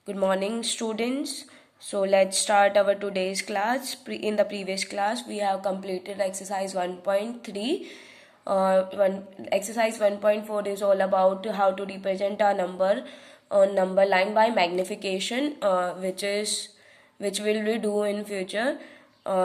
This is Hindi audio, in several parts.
Good morning, students. So let's start our today's class. In the previous class, we have completed exercise 1.3. Exercise 1.4 is all about how to represent a number on number line by magnification, which will we do in future.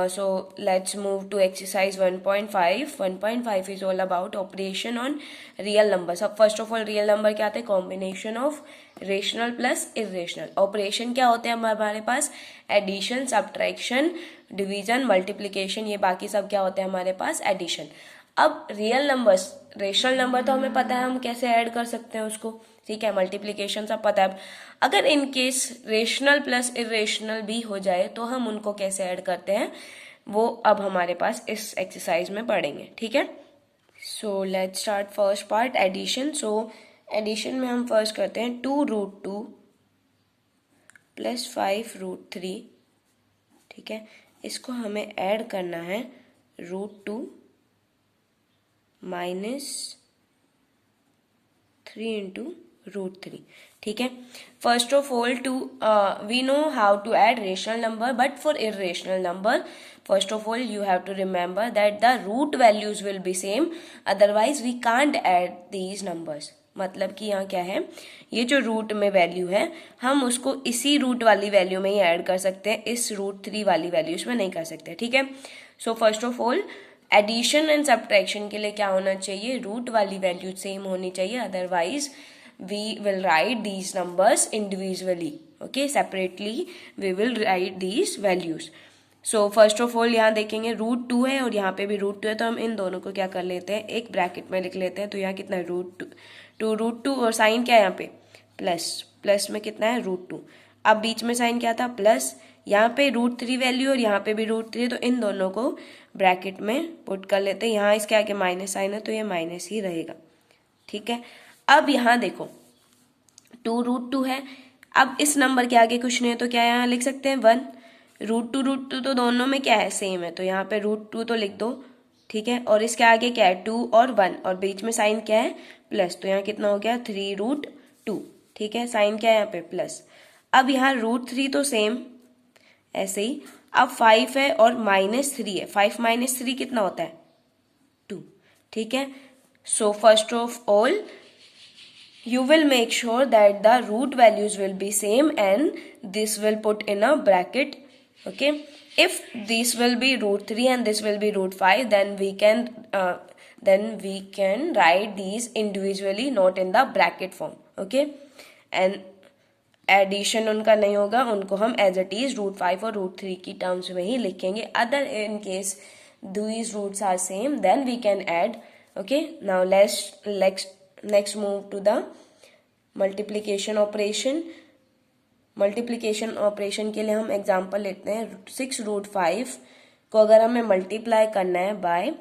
So let's move to exercise 1.5. 1.5 is all about operation on real numbers. अब first of all real number क्या आते हैं? Combination of rational plus irrational. Operation क्या होते हैं हमारे पास? Addition, subtraction, division, multiplication. ये बाकी सब क्या होते हैं हमारे पास? एडिशन. अब रियल नंबर्स, रेशनल नंबर तो हमें पता है हम कैसे ऐड कर सकते हैं उसको, ठीक है. मल्टीप्लीकेशन सब पता है. अगर in case rational plus irrational भी हो जाए तो हम उनको कैसे ऐड करते हैं वो अब हमारे पास इस एक्सरसाइज में पढ़ेंगे, ठीक है. So let's start first part, addition. So addition में हम फर्स्ट करते हैं 2√2 प्लस 5√3, ठीक है. इसको हमें ऐड करना है √2 माइनस 3 इंटू √3, ठीक है. First of all we know how to add rational number, but for irrational number first of all you have to remember that the root values will be same, otherwise we can't add these numbers. मतलब कि यहाँ क्या है, ये जो रूट में वैल्यू है हम उसको इसी रूट वाली वैल्यू में ही ऐड कर सकते हैं, इस √3 वाली वैल्यूज में नहीं कर सकते, ठीक है. So first of all addition and subtraction के लिए क्या होना चाहिए? रूट वाली वैल्यू सेम होनी चाहिए, otherwise we will write these numbers individually, okay, separately we will write these values. So first of all यहाँ देखेंगे √2 है और यहाँ पे भी √2 है, तो हम इन दोनों को क्या कर लेते हैं, एक ब्रैकेट में लिख लेते हैं. तो यहाँ कितना है? √2 और साइन क्या है यहाँ पे? प्लस. प्लस में कितना है? √2. अब बीच में साइन क्या था? प्लस. यहाँ पे √3 वैल्यू और यहाँ पे भी √3, तो इन दोनों को ब्रैकेट में पुट कर लेते हैं. यहाँ इसके आगे माइनस साइन है तो ये माइनस ही रहेगा, ठीक है. अब यहाँ देखो 2√2 है, अब इस नंबर के आगे कुछ नहीं है तो क्या यहाँ लिख सकते हैं? 1. √2 तो दोनों में क्या है? सेम है, तो यहाँ पे √2 तो लिख दो, ठीक है. और इसके आगे क्या है? 2 और 1, और बीच में साइन क्या है? प्लस. तो यहाँ कितना हो गया? 3√2, ठीक है. साइन क्या है यहाँ पे? प्लस. अब यहाँ √3 तो सेम ऐसे ही. अब 5 है और -3 है. 5 - 3 कितना होता है? 2, ठीक है. So first of all you will make sure that the root values will be same and this will put in a bracket, okay. If this will be √3 and this will be √5, then we can write these individually, not in the bracket form, okay. And addition उनका नहीं होगा, उनको हम एज इट इज √5 और √3 की टर्म्स में ही लिखेंगे. Other in case these roots are same, then we can add, okay. Now let's next move to the multiplication operation. Multiplication operation के लिए हम एग्जांपल लेते हैं 6√5 को अगर हमें मल्टीप्लाई करना है बाय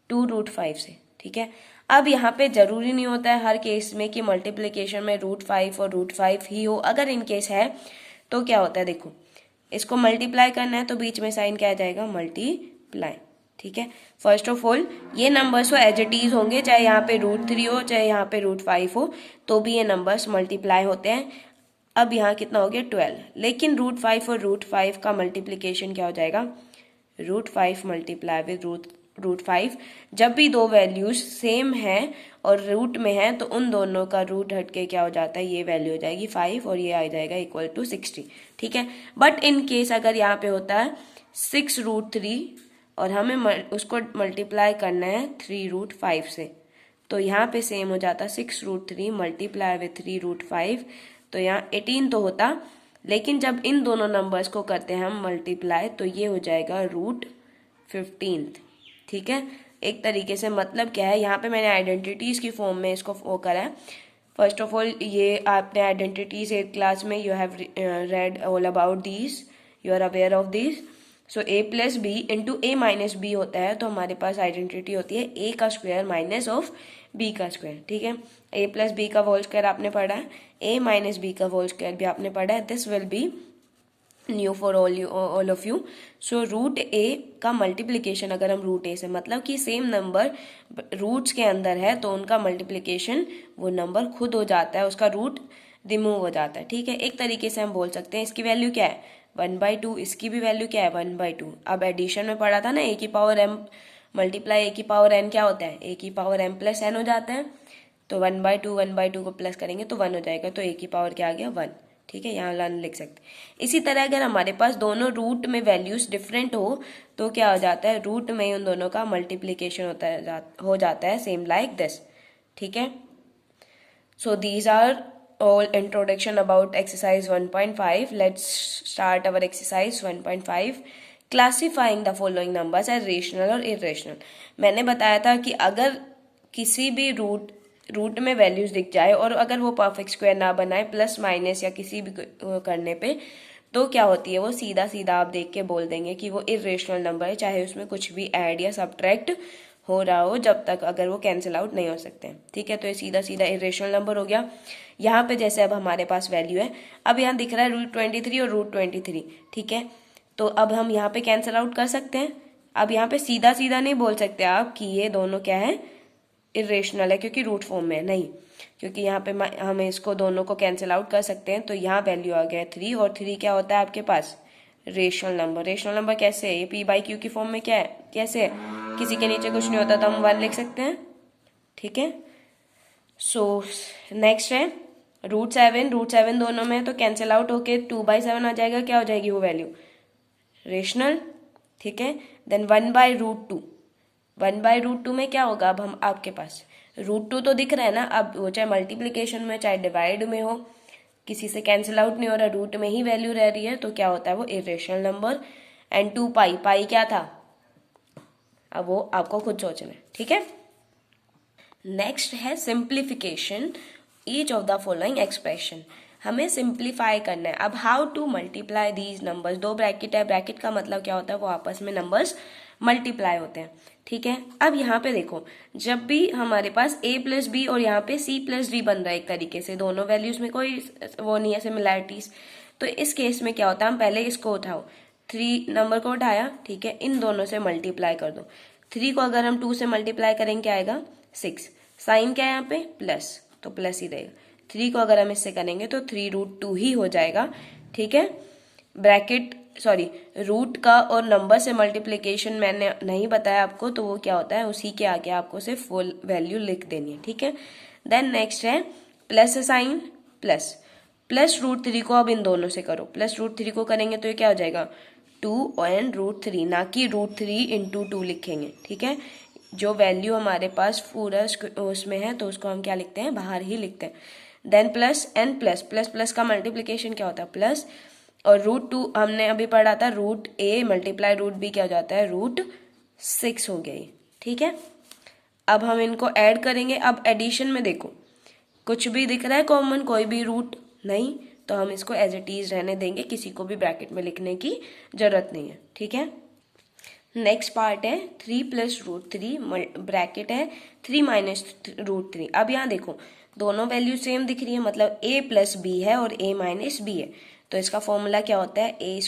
2√5 से, ठीक है. अब यहाँ पे जरूरी नहीं होता है हर केस में कि मल्टीप्लीकेशन में √5 और √5 ही हो. अगर इन केस है तो क्या होता है, देखो इसको मल्टीप्लाई करना है तो बीच में साइन क्या आ जाएगा? मल्टीप्लाई, ठीक है. फर्स्ट ऑफ ऑल ये नंबर्स वो एज इट इज होंगे, चाहे यहाँ पे √3 हो चाहे यहाँ पे √5 हो, तो भी ये नंबर्स मल्टीप्लाई होते हैं. अब यहाँ कितना हो गया? 12. लेकिन √5 और √5 का मल्टीप्लीकेशन क्या हो जाएगा? √5 मल्टीप्लाई विद √5. जब भी दो वैल्यूज सेम है और रूट में है तो उन दोनों का रूट हटके क्या हो जाता है? ये वैल्यू हो जाएगी 5 और ये आ जाएगा इक्वल टू 60, ठीक है. बट इन केस अगर यहाँ पे होता है 6√3 और हमें उसको मल्टीप्लाई करना है 3√5 से, तो यहाँ पे सेम हो जाता 6√3 मल्टीप्लाई विथ 3√5, तो यहाँ 18 तो होता. लेकिन जब इन दोनों नंबर्स को करते हैं हम मल्टीप्लाई तो ये हो जाएगा √15, ठीक है. एक तरीके से मतलब क्या है, यहाँ पे मैंने आइडेंटिटीज की फॉर्म में इसको वो करा है. फर्स्ट ऑफ ऑल ये आपने आइडेंटिटीज 8th क्लास में you have read all about these, you are aware of these. So a + b into a - b होता है, तो हमारे पास आइडेंटिटी होती है a का स्क्वायर माइनस ऑफ b का स्क्वायर, ठीक है. a + b का होल स्क्वायर आपने पढ़ा है, a - b का होल स्क्वायर भी आपने पढ़ा है. This will be new for all of you. So √a का मल्टीप्लीकेशन अगर हम √a से, मतलब कि सेम नंबर रूट्स के अंदर है तो उनका मल्टीप्लीकेशन वो नंबर खुद हो जाता है, उसका रूट रिमूव हो जाता है, ठीक है। एक तरीके से हम बोल सकते हैं इसकी वैल्यू क्या है 1/2, इसकी भी वैल्यू क्या है 1/2। अब एडिशन में पढ़ा था ना a की पावर m मल्टीप्लाई a की पावर n क्या होता है a की पावर m प्लस n हो जाता है। तो 1/2 को प्लस करेंगे तो 1 हो जाएगा, तो a की पावर क्या आ गया 1, ठीक है। यहाँ लाइन लिख सकते हैं। इसी तरह अगर हमारे पास दोनों रूट में वैल्यूज डिफरेंट हो तो क्या हो जाता है, रूट में उन दोनों का मल्टीप्लीकेशन हो जाता है सेम लाइक दिस, ठीक है। So these are all introduction about exercise 1.5. Let's start our exercise 1.5. Classifying the following numbers as rational और irrational. मैंने बताया था कि अगर किसी भी रूट में वैल्यूज दिख जाए और अगर वो परफेक्ट स्क्वायर ना बनाए प्लस माइनस या किसी भी करने पे, तो क्या होती है वो सीधा सीधा आप देख के बोल देंगे कि वो इरेशनल नंबर है, चाहे उसमें कुछ भी ऐड या सब्ट्रैक्ट हो रहा हो, जब तक अगर वो कैंसिल आउट नहीं हो सकते, ठीक है। तो ये सीधा सीधा इरेशनल नंबर हो गया। यहाँ पे जैसे अब हमारे पास वैल्यू है, अब यहाँ दिख रहा है √23 और √23, ठीक है। तो अब हम यहाँ पे कैंसिल आउट कर सकते हैं। अब यहाँ पे सीधा सीधा नहीं बोल सकते आप कि ये दोनों क्या है इरेशनल है क्योंकि रूट फॉर्म में है, नहीं, क्योंकि यहाँ पे हम इसको दोनों को कैंसिल आउट कर सकते हैं। तो यहाँ वैल्यू आ गया 3 और 3 क्या होता है आपके पास रेशनल नंबर। रेशनल नंबर कैसे है, ये p/q की फॉर्म में क्या है, कैसे है, किसी के नीचे कुछ नहीं होता तो हम 1 लिख सकते हैं, ठीक है। सो नेक्स्ट है √7 दोनों में है तो कैंसिल आउट होके 2/7 आ जाएगा, क्या हो जाएगी वो वैल्यू रेशनल, ठीक है। देन 1/√2 1/√2 में क्या होगा, अब हम आपके पास √2 तो दिख रहा है ना, अब वो चाहे मल्टीप्लीकेशन में चाहे डिवाइड में हो, किसी से कैंसिल आउट नहीं हो रहा, रूट में ही वैल्यू रह रही है, तो क्या होता है वो इरेशनल नंबर। एंड 2π क्या था, अब वो आपको खुद सोचना है, ठीक है। नेक्स्ट है simplification each of the following expression. हमें सिंप्लीफाई करना है। अब how to multiply these numbers, 2 bracket है, ब्रैकेट का मतलब क्या होता है वो आपस में नंबर्स मल्टीप्लाई होते हैं, ठीक है। अब यहाँ पे देखो, जब भी हमारे पास a+b और यहाँ पे c+d बन रहा है एक तरीके से, दोनों वैल्यूज में कोई वो नहीं है सिमिलैरिटीज, तो इस केस में क्या होता है, हम पहले इसको उठाओ, 3 नंबर को उठाया, ठीक है, इन दोनों से मल्टीप्लाई कर दो। 3 को अगर हम 2 से मल्टीप्लाई करेंगे क्या आएगा 6, साइन क्या है यहाँ पे प्लस, तो प्लस ही रहेगा। 3 को अगर हम इससे करेंगे तो 3√2 ही हो जाएगा, ठीक है। ब्रैकेट रूट का और नंबर से मल्टीप्लिकेशन मैंने नहीं बताया आपको, तो वो क्या होता है उसी के आगे आपको सिर्फ फुल वैल्यू लिख देनी है, ठीक है। देन नेक्स्ट है प्लस साइन प्लस √3 को अब इन दोनों से करो, +√3 को करेंगे तो ये क्या हो जाएगा 2 एंड √3, ना कि √3 × 2 लिखेंगे, ठीक है। जो वैल्यू हमारे पास पूरा उसमें है तो उसको हम क्या लिखते हैं बाहर ही लिखते हैं। देन प्लस एंड प्लस का मल्टीप्लिकेशन क्या होता है प्लस, और √2 हमने अभी पढ़ा था √a मल्टीप्लाई √b क्या हो जाता है √6 हो गई, ठीक है। अब हम इनको ऐड करेंगे। अब एडिशन में देखो कुछ भी दिख रहा है कॉमन, कोई भी रूट नहीं, तो हम इसको एज इट इज रहने देंगे, किसी को भी ब्रैकेट में लिखने की जरूरत नहीं है, ठीक है। नेक्स्ट पार्ट है 3 + √3 ब्रैकेट है 3 - √3। अब यहाँ देखो दोनों वैल्यू सेम दिख रही है, मतलब a + b है और a - b है, तो इसका फॉर्मूला क्या होता है a²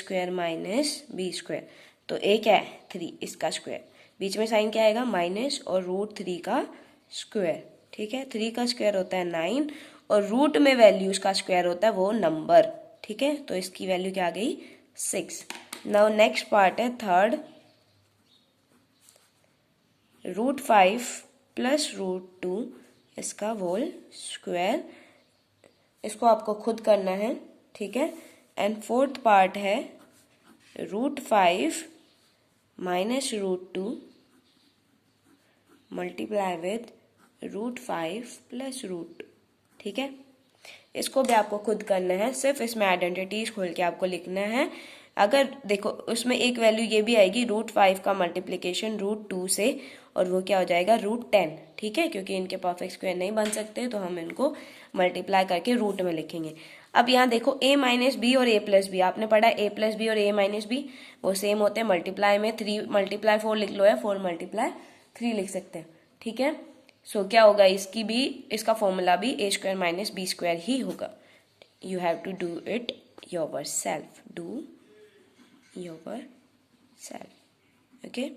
- b²। तो a क्या है 3, इसका स्क्वायर, बीच में साइन क्या आएगा माइनस और √3 का स्क्वायर, ठीक है। 3 का स्क्वायर होता है 9 और रूट में वैल्यूज का स्क्वायर होता है वो नंबर, ठीक है। तो इसकी वैल्यू क्या आ गई 6। नाउ नेक्स्ट पार्ट है थर्ड √5 + √2 इसका होल स्क्वायर, इसको आपको खुद करना है, ठीक है। एंड फोर्थ पार्ट है √5 - √2 मल्टीप्लाई विद √5 + √2, ठीक है। इसको भी आपको खुद करना है, सिर्फ इसमें आइडेंटिटीज खोल के आपको लिखना है। अगर देखो उसमें एक वैल्यू ये भी आएगी √5 का मल्टीप्लिकेशन √2 से, और वो क्या हो जाएगा √10, ठीक है। क्योंकि इनके परफेक्ट स्क्वायर नहीं बन सकते तो हम इनको मल्टीप्लाई करके रूट में लिखेंगे। अब यहाँ देखो a - b और a + b, आपने पढ़ा a + b और a - b वो सेम होते हैं, मल्टीप्लाई में 3 × 4 लिख लो या 4 × 3 लिख सकते हैं, ठीक है। सो क्या होगा इसका फॉर्मूला भी a² - b² ही होगा। You have to do it yourself, okay.